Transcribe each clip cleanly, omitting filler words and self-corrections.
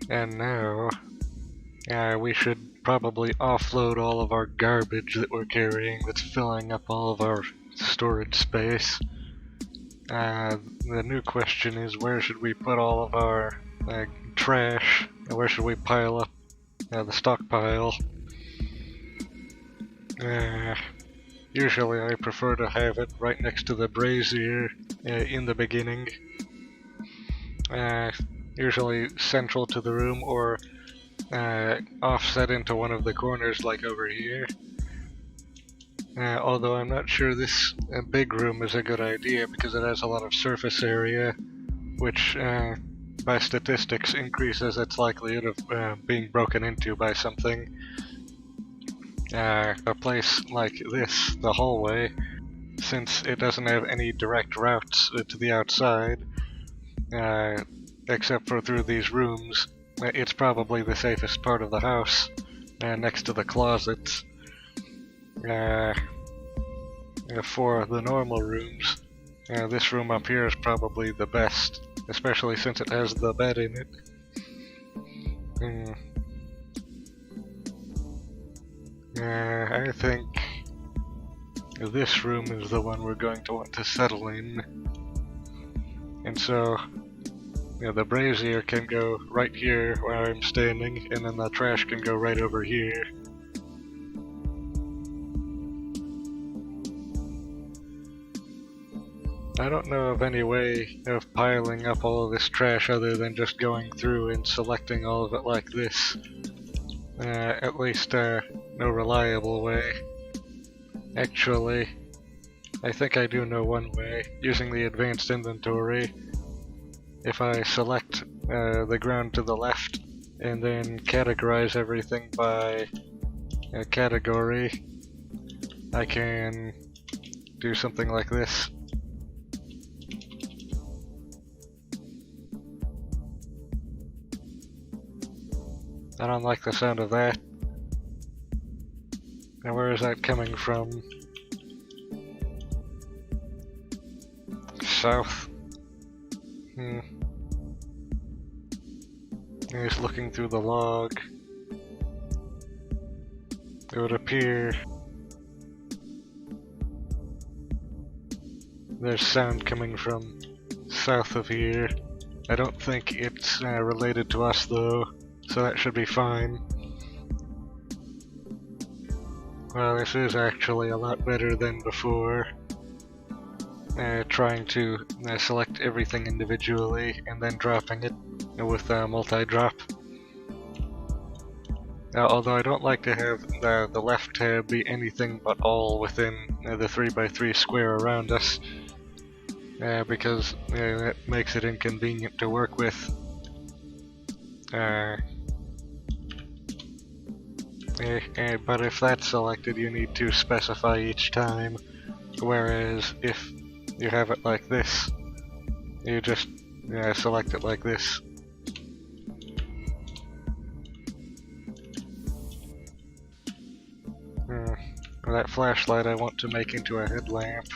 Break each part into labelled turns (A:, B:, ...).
A: And now, we should probably offload all of our garbage that we're carrying that's filling up all of our storage space. The new question is, where should we put all of our trash? Where should we pile up the stockpile? Usually I prefer to have it right next to the brazier in the beginning. Usually central to the room, or offset into one of the corners like over here. Although I'm not sure this big room is a good idea because it has a lot of surface area, which by statistics increases its likelihood of being broken into by something. A place like this, the hallway, since it doesn't have any direct routes to the outside, except for through these rooms, it's probably the safest part of the house, next to the closets. For the normal rooms, this room up here is probably the best, especially since it has the bed in it. I think this room is the one we're going to want to settle in. And so, the brazier can go right here where I'm standing, and then the trash can go right over here. I don't know of any way of piling up all of this trash other than just going through and selecting all of it like this. At least, no reliable way. Actually, I think I do know one way, using the advanced inventory. If I select the ground to the left and then categorize everything by category, I can do something like this. I don't like the sound of that. Now where is that coming from? South. He's looking through the log. It would appear there's sound coming from south of here. I don't think it's related to us though, so that should be fine. Well, this is actually a lot better than before. Trying to select everything individually and then dropping it with multi-drop. Although I don't like to have the left tab be anything but all within the 3x3 square around us, because that makes it inconvenient to work with. But if that's selected, you need to specify each time, whereas if you have it like this, you just select it like this. That flashlight I want to make into a headlamp.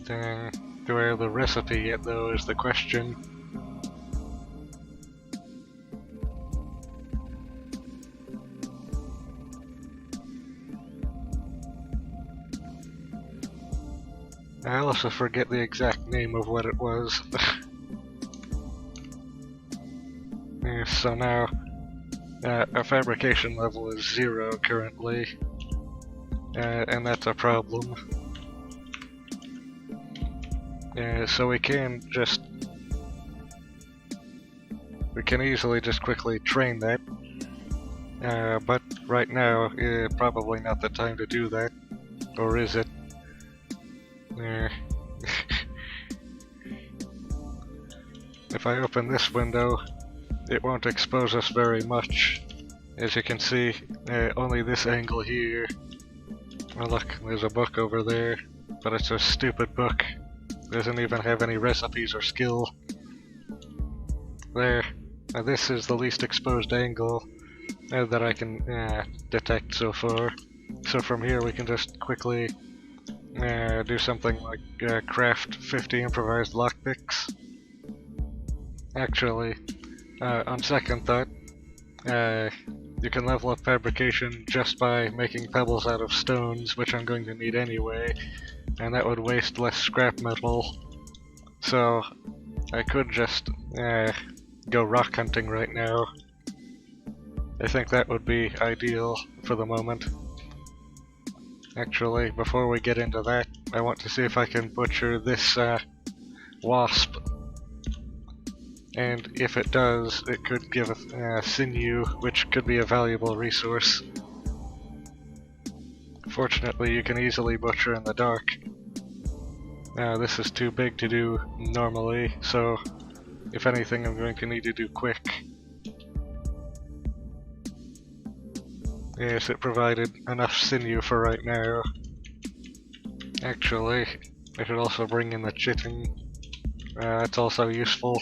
A: Then, do I have the recipe yet though is the question. I also forget the exact name of what it was. So now, our fabrication level is 0 currently, and that's a problem. So we can easily just quickly train that, but right now, probably not the time to do that, or is it? If I open this window, it won't expose us very much. As you can see, only this angle here. Oh look, there's a book over there, but it's a stupid book. Doesn't even have any recipes or skill. There. Now this is the least exposed angle that I can detect so far. So from here we can just quickly do something like craft 50 improvised lockpicks. Actually, on second thought, you can level up fabrication just by making pebbles out of stones, which I'm going to need anyway, and that would waste less scrap metal. So I could just go rock hunting right now. I think that would be ideal for the moment. Actually, before we get into that, I want to see if I can butcher this wasp. And if it does, it could give a sinew, which could be a valuable resource. Fortunately, you can easily butcher in the dark. This is too big to do normally, so if anything I'm going to need to do quick. Yes, it provided enough sinew for right now. Actually, I should also bring in the chitin. That's also useful.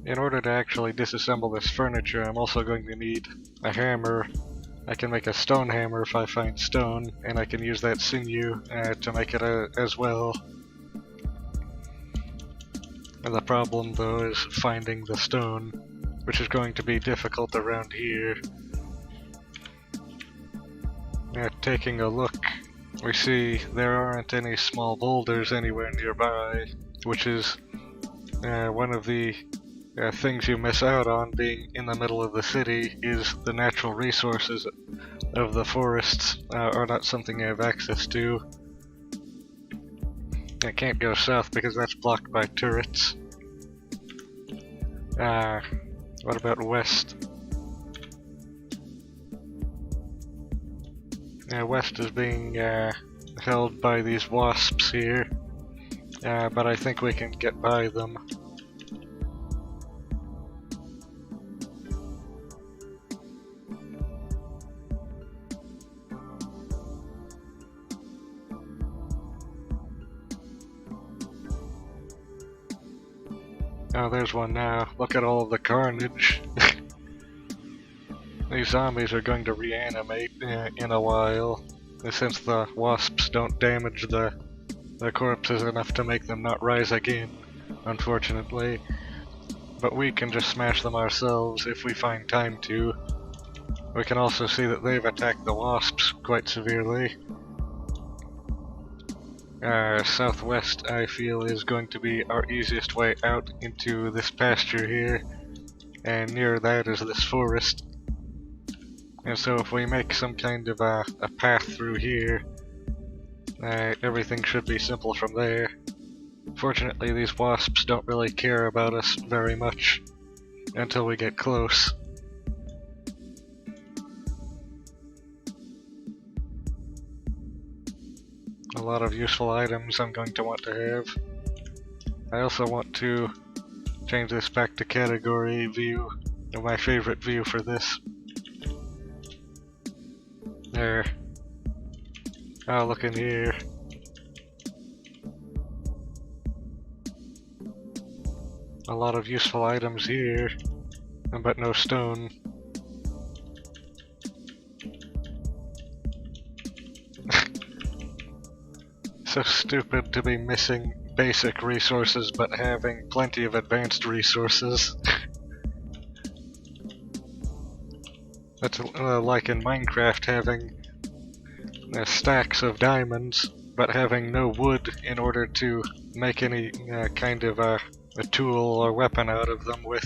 A: In order to actually disassemble this furniture, I'm also going to need a hammer. I can make a stone hammer if I find stone, and I can use that sinew to make it as well. And the problem, though, is finding the stone, which is going to be difficult around here. Taking a look, we see there aren't any small boulders anywhere nearby, which is one of the things you miss out on being in the middle of the city, is the natural resources of the forests are not something you have access to. I can't go south because that's blocked by turrets. What about west? West is being held by these wasps here, but I think we can get by them. Oh, there's one now. Look at all of the carnage. These zombies are going to reanimate in a while, since the wasps don't damage the corpses enough to make them not rise again, unfortunately. But we can just smash them ourselves if we find time to. We can also see that they've attacked the wasps quite severely. Southwest, I feel, is going to be our easiest way out into this pasture here, and near that is this forest. And so if we make some kind of a path through here, everything should be simple from there. Fortunately, these wasps don't really care about us very much until we get close. A lot of useful items I'm going to want to have. I also want to change this back to category view, my favorite view for this. There. Oh, look in here. A lot of useful items here, but no stone. So stupid to be missing basic resources but having plenty of advanced resources. That's like in Minecraft having stacks of diamonds but having no wood in order to make any kind of a tool or weapon out of them with.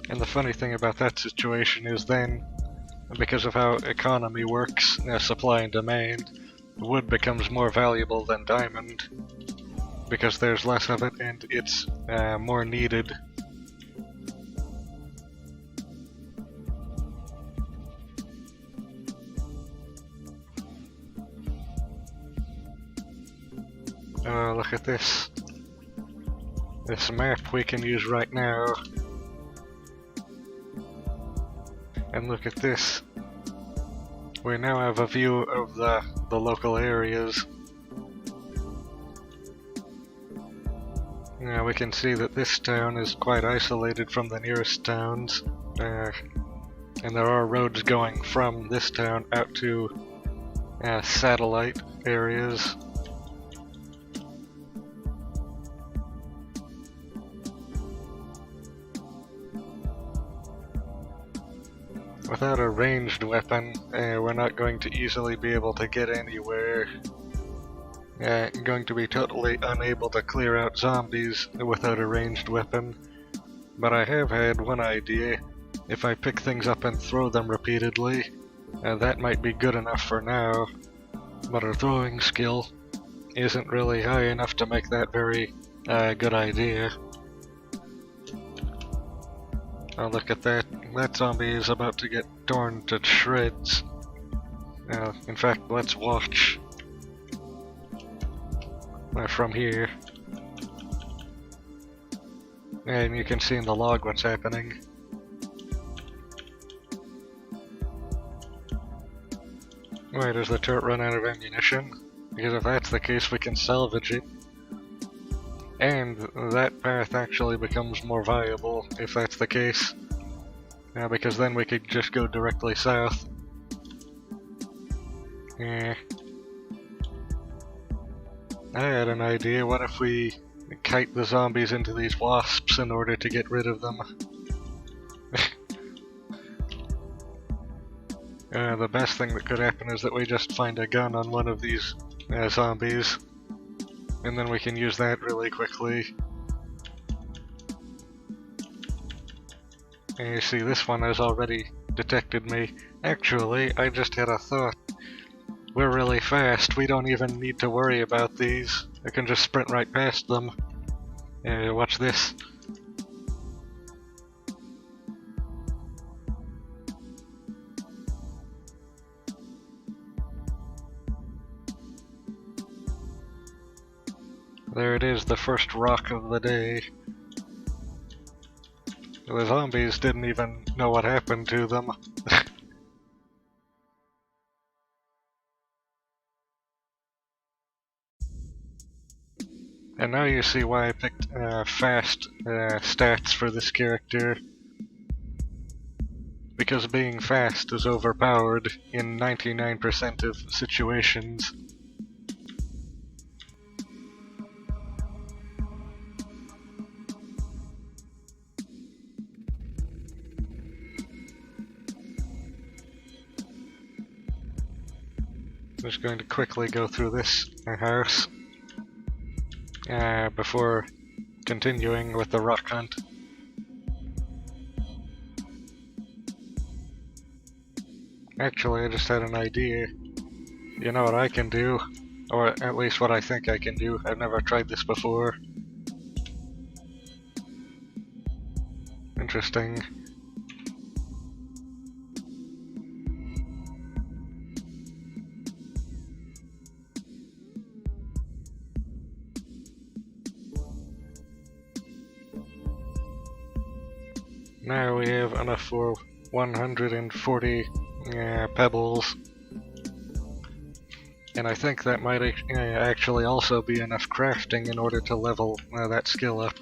A: And the funny thing about that situation is then, because of how economy works, supply and demand, wood becomes more valuable than diamond, because there's less of it and it's more needed. Look at this. This map we can use right now. And look at this. We now have a view of the local areas. We can see that this town is quite isolated from the nearest towns, and there are roads going from this town out to satellite areas. Without a ranged weapon, we're not going to easily be able to get anywhere. Going to be totally unable to clear out zombies without a ranged weapon. But I have had one idea. If I pick things up and throw them repeatedly, that might be good enough for now. But our throwing skill isn't really high enough to make that very good idea. Oh, look at that. That zombie is about to get torn to shreds. In fact, let's watch from here. And you can see in the log what's happening. Wait, does the turret run out of ammunition? Because if that's the case, we can salvage it. And that path actually becomes more viable if that's the case. Because then we could just go directly south. I had an idea. What if we kite the zombies into these wasps in order to get rid of them? The best thing that could happen is that we just find a gun on one of these zombies, and then we can use that really quickly. And you see, this one has already detected me. Actually, I just had a thought. We're really fast, we don't even need to worry about these. I can just sprint right past them. Watch this. There it is, the first rock of the day. The zombies didn't even know what happened to them. And now you see why I picked fast stats for this character. Because being fast is overpowered in 99% of situations. I'm just going to quickly go through this house before continuing with the rock hunt. Actually, I just had an idea. You know what I can do? Or at least what I think I can do. I've never tried this before. Interesting. Now we have enough for 140 pebbles. And I think that might actually also be enough crafting in order to level that skill up.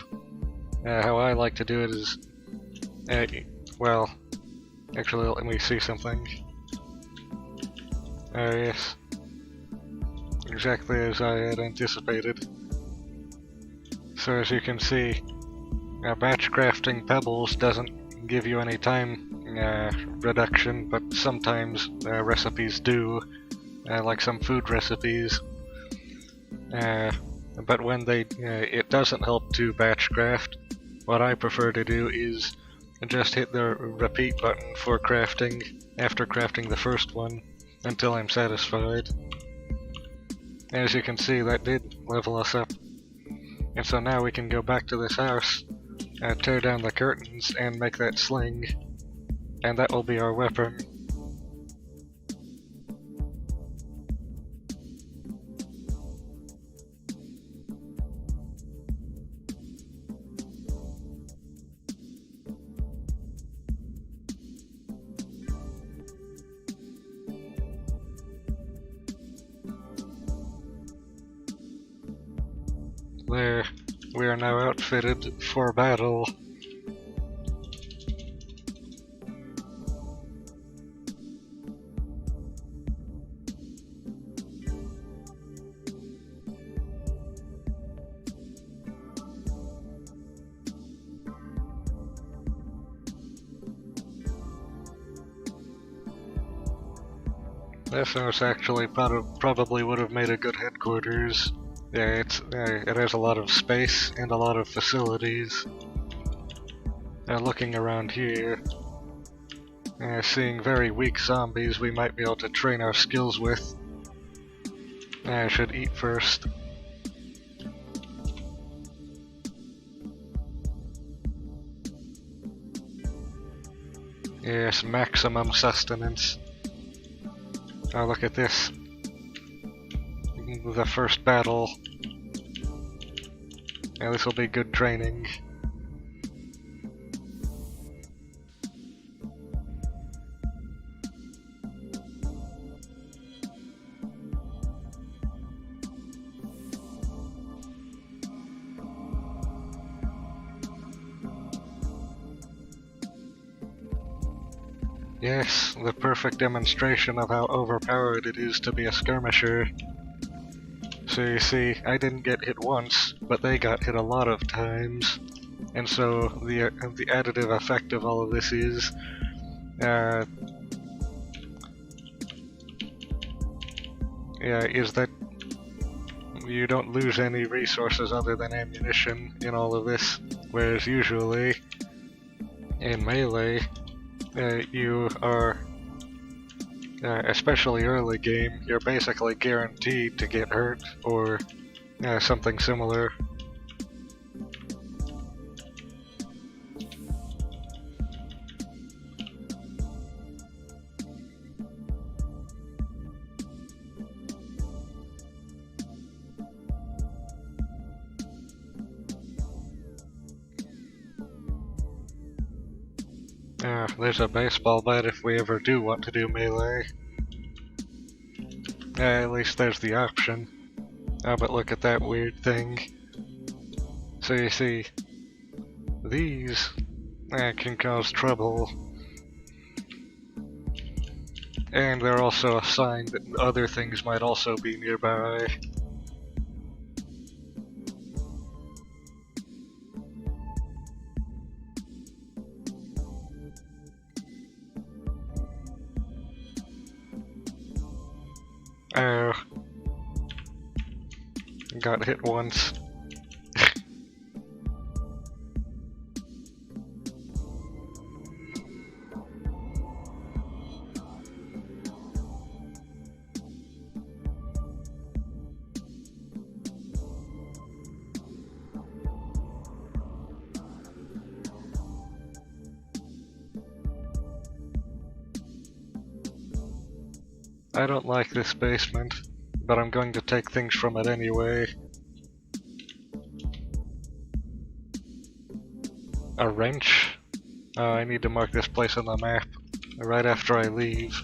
A: How I like to do it is... well, actually let me see something. Yes. Exactly as I had anticipated. So as you can see, batch crafting pebbles doesn't give you any time reduction, but sometimes recipes do, like some food recipes. But when it doesn't help to batch craft, what I prefer to do is just hit the repeat button for crafting after crafting the first one until I'm satisfied. As you can see, that did level us up. And so now we can go back to this house, tear down the curtains, and make that sling. And that will be our weapon. There, we are are now outfitted for battle. This house actually probably would have made a good headquarters. Yeah, it has a lot of space and a lot of facilities. Looking around here, seeing very weak zombies we might be able to train our skills with. I should eat first. Yes, maximum sustenance. Oh, look at this. The first battle. Yeah, this will be good training. Yes, the perfect demonstration of how overpowered it is to be a skirmisher. So you see, I didn't get hit once, but they got hit a lot of times. And so the additive effect of all of this is, is that you don't lose any resources other than ammunition in all of this, whereas usually in melee, you are, especially early game, you're basically guaranteed to get hurt or something similar. There's a baseball bat if we ever do want to do melee. At least there's the option. Oh, but look at that weird thing. So you see, these can cause trouble. And they're also a sign that other things might also be nearby. Oh. Got hit once. I don't like this basement, but I'm going to take things from it anyway. A wrench? I need to mark this place on the map right after I leave.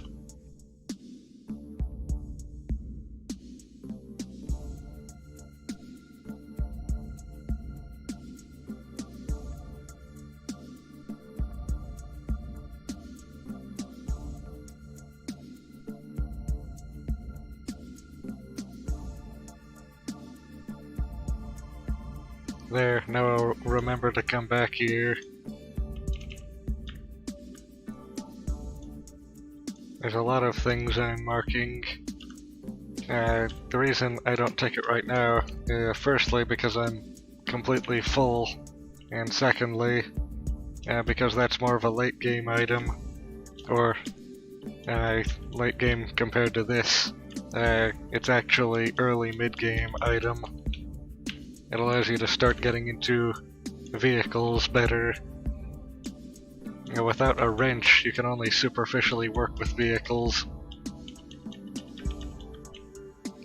A: There, now I'll remember to come back here. There's a lot of things I'm marking. The reason I don't take it right now, firstly because I'm completely full, and secondly, because that's more of a late game item, or late game compared to this. It's actually early mid-game item. It allows you to start getting into vehicles better. Without a wrench, you can only superficially work with vehicles.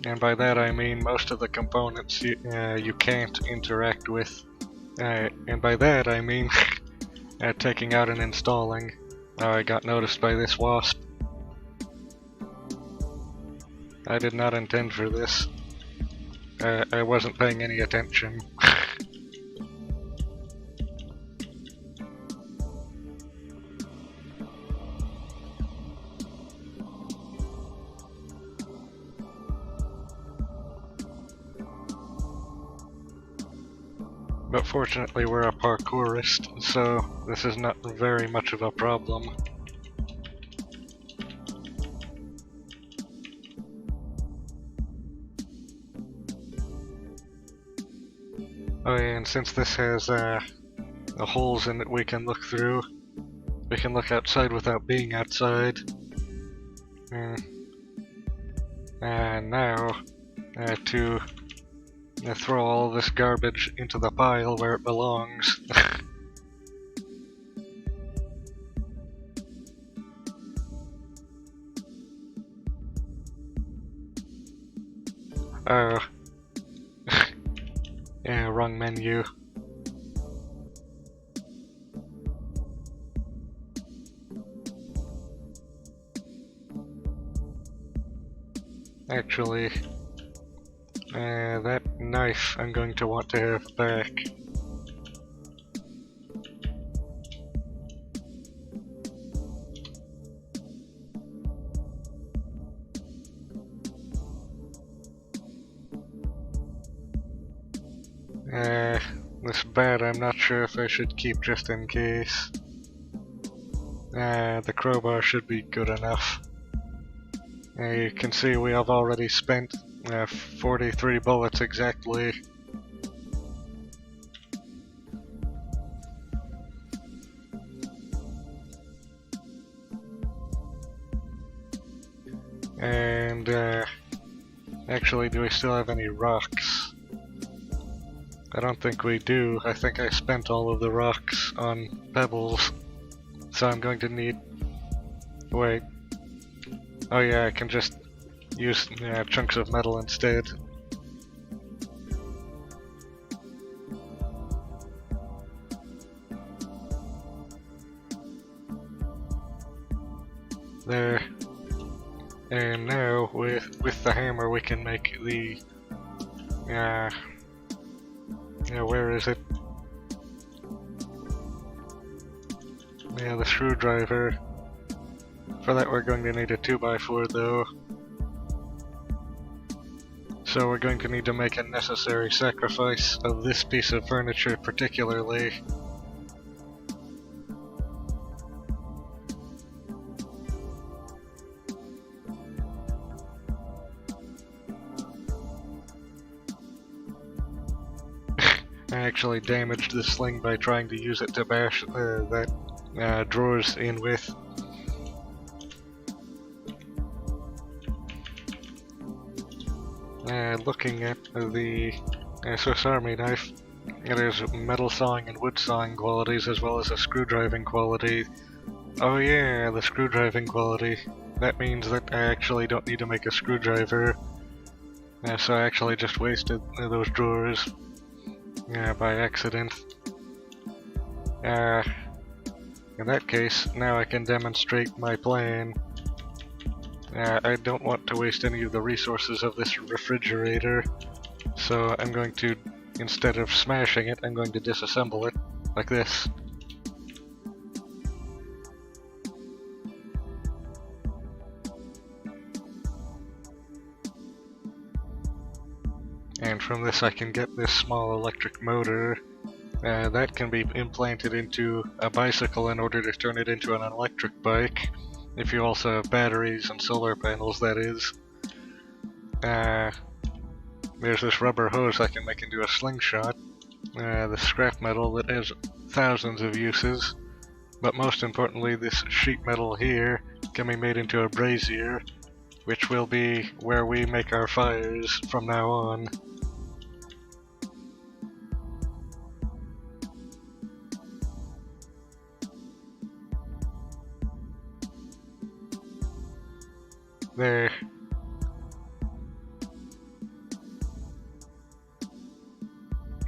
A: And by that I mean most of the components you can't interact with. And by that I mean taking out and installing. I got noticed by this wasp. I did not intend for this. I wasn't paying any attention. But fortunately we're a parkourist, so this is not very much of a problem. Oh yeah, and since this has the holes in it we can look through, we can look outside without being outside. And now, to throw all this garbage into the pile where it belongs. Oh. Yeah, wrong menu. Actually, that knife I'm going to want to have back. This bat I'm not sure if I should keep just in case. The crowbar should be good enough. You can see we have already spent 43 bullets exactly. And actually, do we still have any rocks? I don't think we do. I think I spent all of the rocks on pebbles. So I'm going to need... Wait. Oh yeah, I can just use chunks of metal instead. There. And now, with the hammer we can make the... yeah, where is it? Yeah, the screwdriver. For that we're going to need a 2x4 though. So we're going to need to make a necessary sacrifice of this piece of furniture particularly. I actually damaged the sling by trying to use it to bash that drawers in with. Looking at the Swiss Army knife, it has metal sawing and wood sawing qualities as well as a screwdriving quality. Oh yeah, the screwdriving quality. That means that I actually don't need to make a screwdriver. So I actually just wasted those drawers by accident. In that case, now I can demonstrate my plan. I don't want to waste any of the resources of this refrigerator, so I'm going to, instead of smashing it, I'm going to disassemble it, like this. And from this I can get this small electric motor. That can be implanted into a bicycle in order to turn it into an electric bike. If you also have batteries and solar panels, that is. There's this rubber hose I can make into a slingshot. The scrap metal that has thousands of uses. But most importantly, this sheet metal here can be made into a brazier, which will be where we make our fires from now on. There.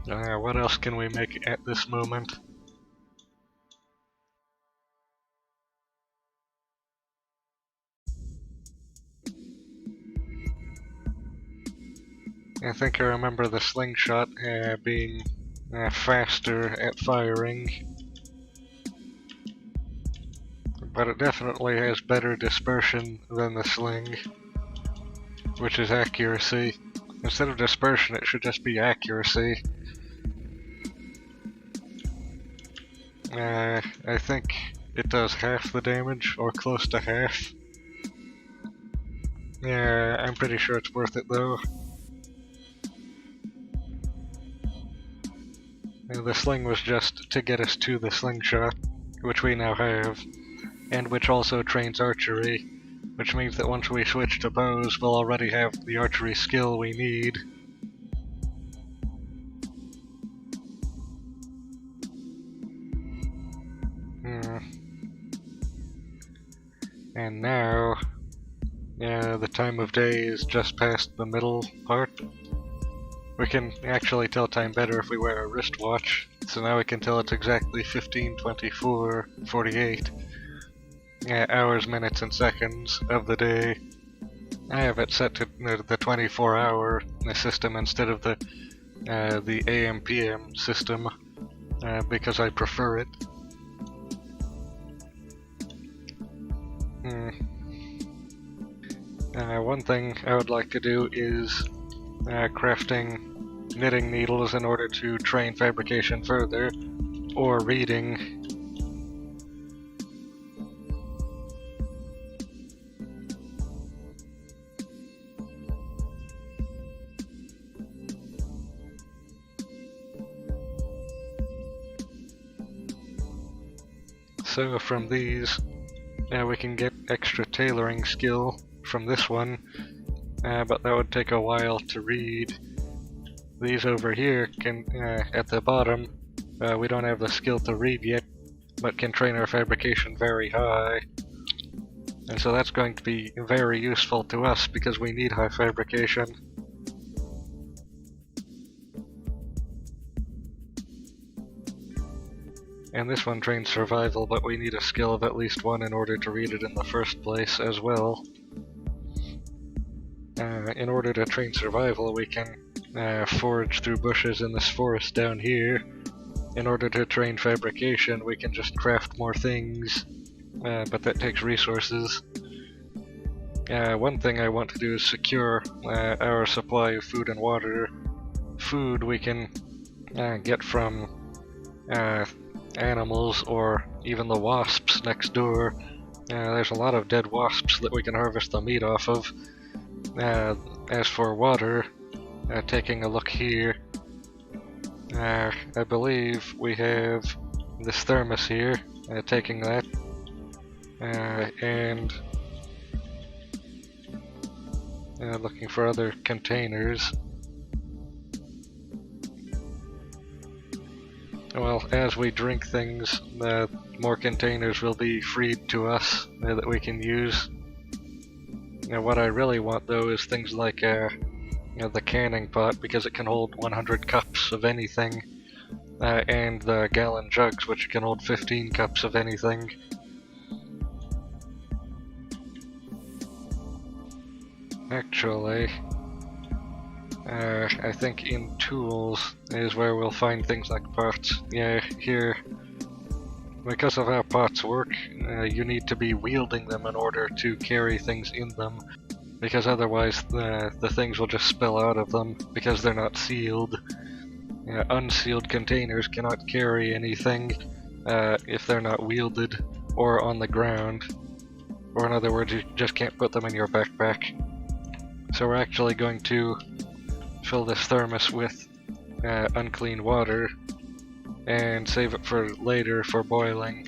A: What else can we make at this moment? I think I remember the slingshot being faster at firing. But it definitely has better dispersion than the sling, which is accuracy. Instead of dispersion, it should just be accuracy. I think it does half the damage, or close to half. Yeah, I'm pretty sure it's worth it though. The sling was just to get us to the slingshot, which we now have, and which also trains archery, which means that once we switch to bows, we'll already have the archery skill we need. And now, yeah, the time of day is just past the middle part. We can actually tell time better if we wear a wristwatch, so now we can tell it's exactly 15:24:48 hours, minutes, and seconds of the day. I have it set to the 24-hour system instead of the AM/PM system because I prefer it. One thing I would like to do is crafting knitting needles in order to train fabrication further, or reading. So from these, we can get extra tailoring skill from this one, but that would take a while to read. These over here can, at the bottom, we don't have the skill to read yet, but can train our fabrication very high. And so that's going to be very useful to us because we need high fabrication. And this one trains survival, but we need a skill of at least 1 in order to read it in the first place as well. In order to train survival, we can forage through bushes in this forest down here. In order to train fabrication, we can just craft more things, but that takes resources. One thing I want to do is secure our supply of food and water. Food we can get from animals or even the wasps next door. There's a lot of dead wasps that we can harvest the meat off of. As for water, taking a look here, I believe we have this thermos here, taking that, and looking for other containers. Well, as we drink things, more containers will be freed to us that we can use. What I really want though is things like the canning pot, because it can hold 100 cups of anything, and the gallon jugs, which can hold 15 cups of anything. Actually, I think in tools is where we'll find things like pots. Yeah, here. Because of how pots work, you need to be wielding them in order to carry things in them, because otherwise the things will just spill out of them because they're not sealed. Unsealed containers cannot carry anything if they're not wielded or on the ground. Or in other words, you just can't put them in your backpack. So we're actually going to fill this thermos with unclean water and save it for later for boiling.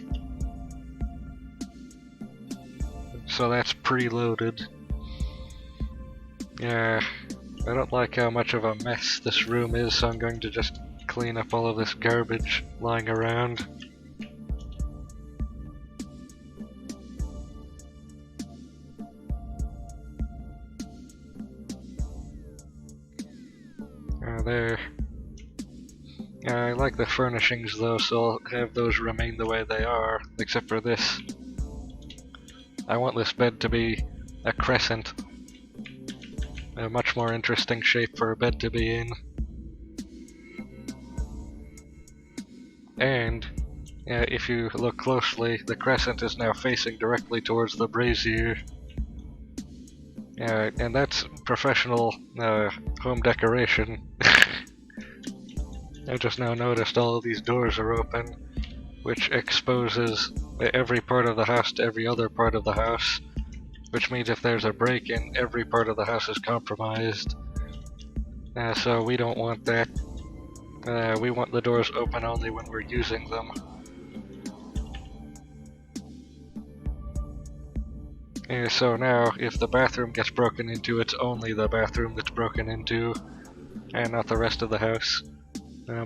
A: So that's preloaded. Yeah, I don't like how much of a mess this room is, so I'm going to just clean up all of this garbage lying around. There. I like the furnishings though, so I'll have those remain the way they are, except for this. I want this bed to be a crescent. A much more interesting shape for a bed to be in. And if you look closely, the crescent is now facing directly towards the brazier. And that's professional home decoration. I just now noticed all of these doors are open. which exposes every part of the house to every other part of the house, which means if there's a break-in, every part of the house is compromised. So we don't want that. We want the doors open only when we're using them. So now, if the bathroom gets broken into, it's only the bathroom that's broken into, and not the rest of the house.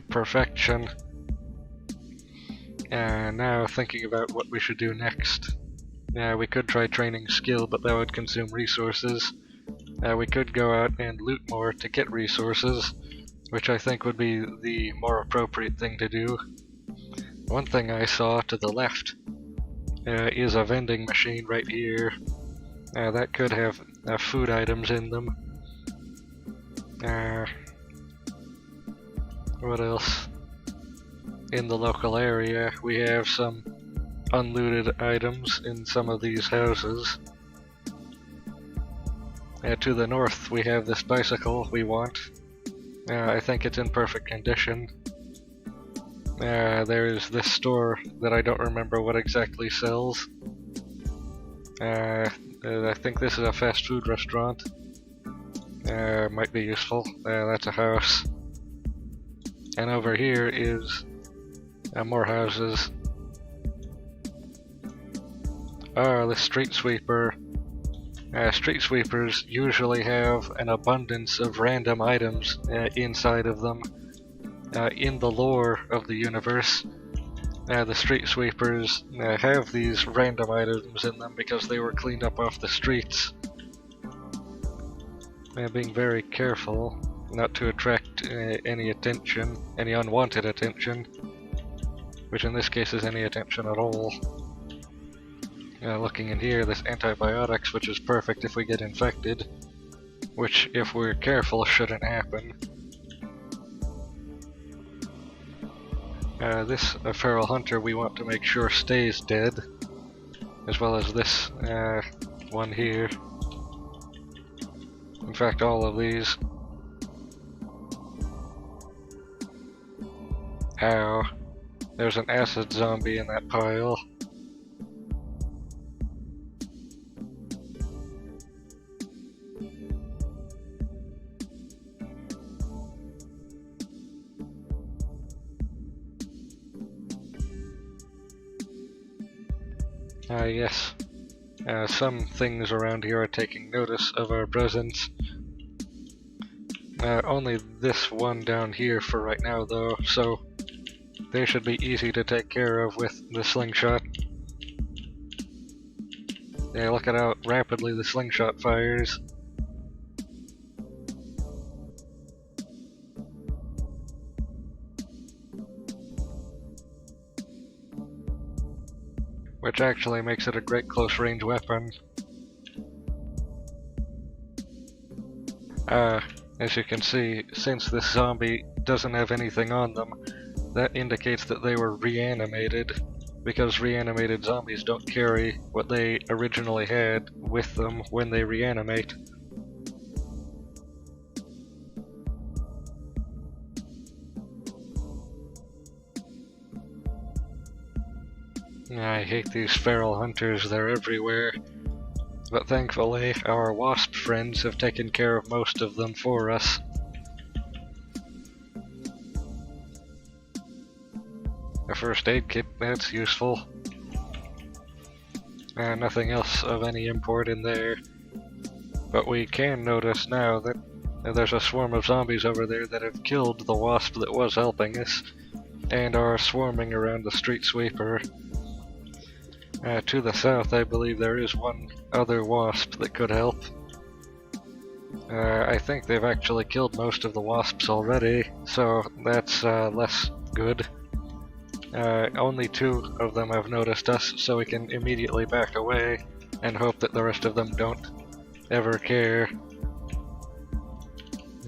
A: Perfection. Now thinking about what we should do next. We could try training skill, but that would consume resources. We could go out and loot more to get resources, which I think would be the more appropriate thing to do. One thing I saw to the left is a vending machine right here. That could have food items in them. What else? In the local area, we have some unlooted items in some of these houses. To the north, we have this bicycle we want. I think it's in perfect condition. There's this store that I don't remember what exactly sells. I think this is a fast food restaurant. Might be useful. That's a house. And over here is more houses. The street sweeper. Street sweepers usually have an abundance of random items inside of them. In the lore of the universe, the street sweepers have these random items in them because they were cleaned up off the streets. Being very careful not to attract any attention, any unwanted attention, which in this case is any attention at all. Looking in here, this antibiotics, which is perfect if we get infected, which if we're careful shouldn't happen. This feral hunter we want to make sure stays dead, as well as this one here. In fact, all of these. Ow. There's an acid zombie in that pile. Yes. Some things around here are taking notice of our presence. Only this one down here for right now though, so they should be easy to take care of with the slingshot. Look at how rapidly the slingshot fires. Which actually makes it a great close-range weapon. As you can see, since this zombie doesn't have anything on them, that indicates that they were reanimated, because reanimated zombies don't carry what they originally had with them when they reanimate. I hate these feral hunters, they're everywhere. But thankfully, our wasp friends have taken care of most of them for us. A first aid kit, that's useful. Nothing else of any import in there. But we can notice now that there's a swarm of zombies over there that have killed the wasp that was helping us, and are swarming around the street sweeper. To the south, I believe there is one other wasp that could help. I think they've actually killed most of the wasps already, so that's less good. Only 2 of them have noticed us, so we can immediately back away and hope that the rest of them don't ever care.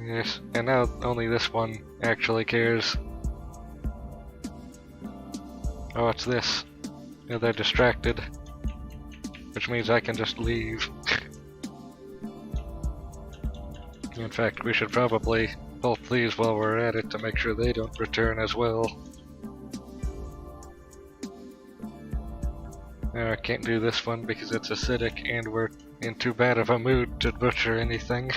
A: Yes, and now only this one actually cares. Oh, what's this? They're distracted, which means I can just leave. In fact, we should probably both these while we're at it to make sure they don't return as well. Can't do this one because it's acidic and we're in too bad of a mood to butcher anything.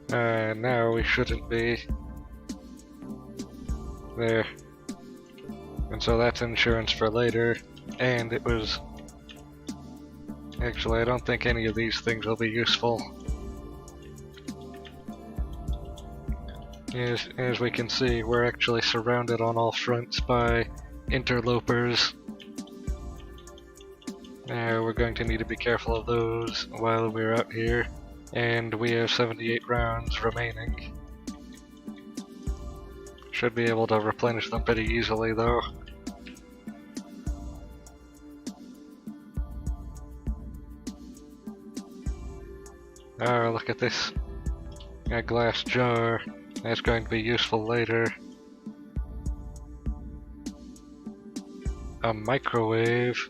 A: Now we shouldn't be. There. And so that's insurance for later, and it was... Actually, I don't think any of these things will be useful. As we can see, we're actually surrounded on all fronts by interlopers. We're going to need to be careful of those while we're out here, and we have 78 rounds remaining. Should be able to replenish them pretty easily though. Oh, look at this. A glass jar. That's going to be useful later. A microwave.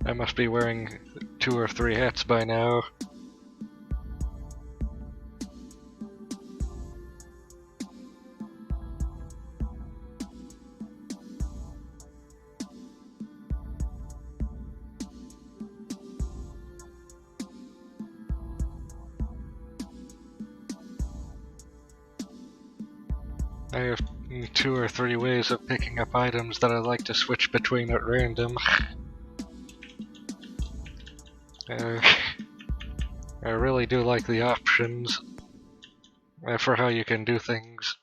A: I must be wearing 2 or 3 hats by now. I have 2 or 3 ways of picking up items that I like to switch between at random. I really do like the options for how you can do things.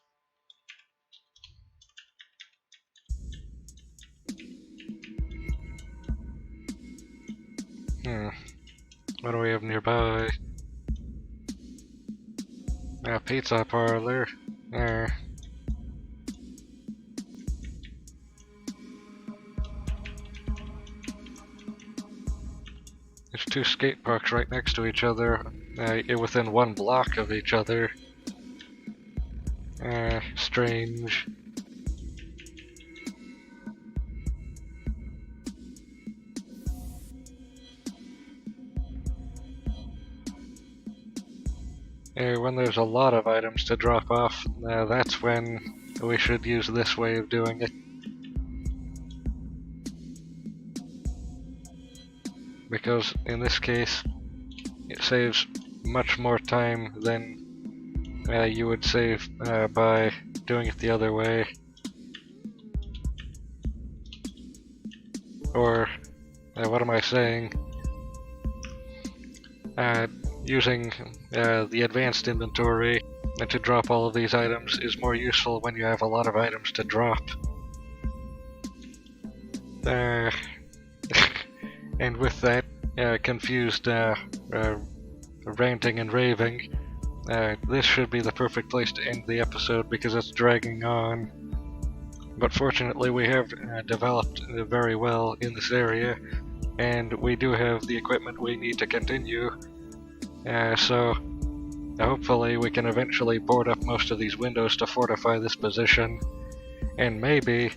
A: What do we have nearby? A pizza parlor. There's 2 skate parks right next to each other, within 1 block of each other. Strange. When there's a lot of items to drop off, that's when we should use this way of doing it. Because in this case, it saves much more time than you would save by doing it the other way. Or, what am I saying? Using the advanced inventory to drop all of these items is more useful when you have a lot of items to drop. And with that confused ranting and raving, this should be the perfect place to end the episode because it's dragging on. But fortunately we have developed very well in this area, and we do have the equipment we need to continue. So hopefully we can eventually board up most of these windows to fortify this position, and maybe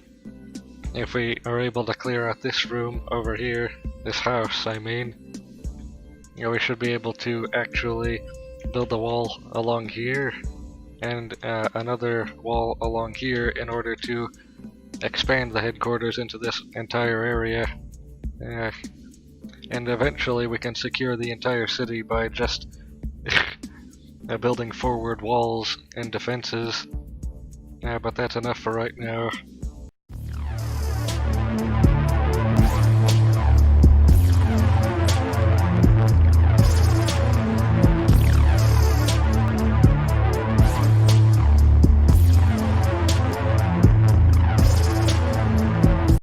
A: if we are able to clear out this room over here, this house I mean, we should be able to actually build a wall along here and another wall along here in order to expand the headquarters into this entire area. And eventually we can secure the entire city by just building forward walls and defenses. But that's enough for right now.